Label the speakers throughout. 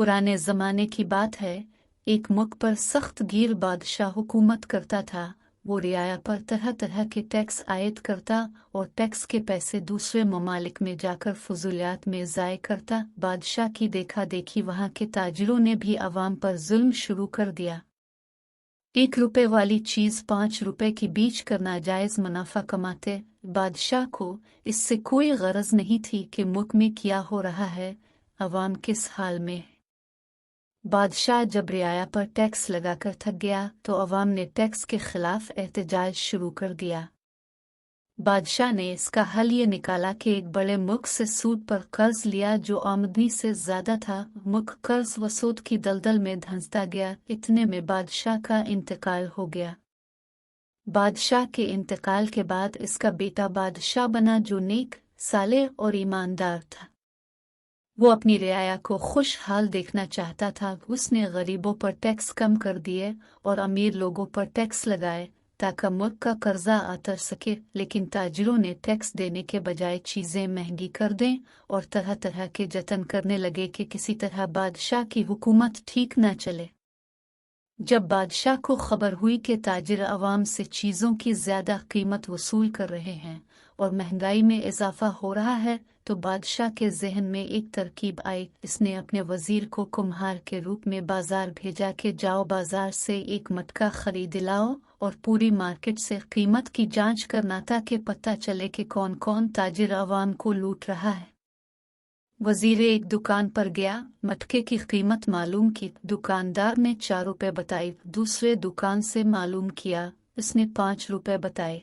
Speaker 1: पुराने ज़माने की बात है। एक मुल्क पर सख्त गिर बादशाह हुकूमत करता था। वो रियाया पर तरह तरह के टैक्स आयद करता और टैक्स के पैसे दूसरे ममालिक में जाकर फजूलियात में ज़ाय करता। बादशाह की देखा देखी वहाँ के ताजिरों ने भी अवाम पर जुल्म शुरू कर दिया। 1 रुपए वाली चीज़ 5 रुपए की बीच कर नाजायज़ मुनाफा कमाते। बादशाह को इससे कोई गरज नहीं थी कि मुल्क में क्या हो रहा है, अवाम किस हाल में है। बादशाह जब रियाया पर टैक्स लगाकर थक गया तो अवाम ने टैक्स के खिलाफ एहतजाज शुरू कर दिया। बादशाह ने इसका हल ये निकाला कि एक बड़े मुल्क से सूद पर कर्ज लिया जो आमदनी से ज्यादा था। मुल्क कर्ज व सूद की दलदल में धंसता गया। इतने में बादशाह का इंतकाल हो गया। बादशाह के इंतकाल के बाद इसका बेटा बादशाह बना जो नेक, सालेह और ईमानदार था। वो अपनी रियाया को खुशहाल देखना चाहता था। उसने गरीबों पर टैक्स कम कर दिए और अमीर लोगों पर टैक्स लगाए ताकि मुल्क का कर्जा उतर सके। लेकिन ताजिरों ने टैक्स देने के बजाय चीज़ें महंगी कर दें और तरह तरह के जतन करने लगे कि किसी तरह बादशाह की हुकूमत ठीक न चले। जब बादशाह को खबर हुई कि ताजिर अवाम से चीज़ों की ज़्यादा कीमत वसूल कर रहे हैं और महंगाई में इजाफा हो रहा है, तो बादशाह के जहन में एक तरकीब आई। इसने अपने वजीर को कुम्हार के रूप में बाजार भेजा कि जाओ बाजार से एक मटका खरीद लाओ और पूरी मार्केट से कीमत की जांच करना ताकि पता चले कि कौन कौन ताजिर अवाम को लूट रहा है। वजीर एक दुकान पर गया, मटके की कीमत मालूम की। दुकानदार ने 4 रुपए बताई। दूसरे दुकान से मालूम किया, इसने 5 रुपए बताए।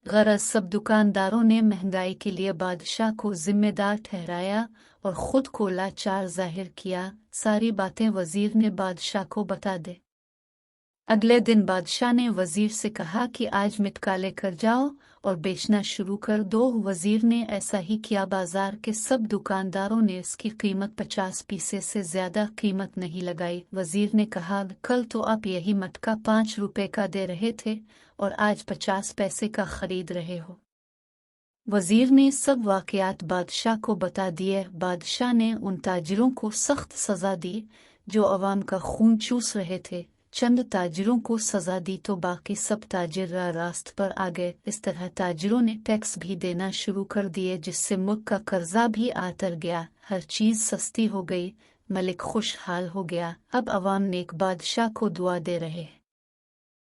Speaker 1: गरज सब दुकानदारों ने महंगाई के लिए बादशाह को जिम्मेदार ठहराया और खुद को लाचार जाहिर किया। सारी बातें वजीर ने बादशाह को बता दे। अगले दिन बादशाह ने वजीर से कहा कि आज मटका लेकर जाओ और बेचना शुरू कर दो। वजीर ने ऐसा ही किया। बाजार के सब दुकानदारों ने इसकी कीमत 50 पैसे से ज्यादा कीमत नहीं लगाई। वजीर ने कहा, कल तो आप यही मटका 5 रुपए का दे रहे थे और आज 50 पैसे का खरीद रहे हो। वजीर ने सब वाकयात बादशाह को बता दिए। बादशाह ने उन ताजिरों को सख्त सजा दी जो अवाम का खून चूस रहे थे। चंद ताजिरों को सजा दी तो बाकी सब ताजिर रास्त पर आ गए। इस तरह ताजिरों ने टैक्स भी देना शुरू कर दिए, जिससे मुल्क का कर्जा भी आतर गया। हर चीज सस्ती हो गई। मलिक खुशहाल हो गया। अब अवाम नेक बादशाह को दुआ दे रहे हैं।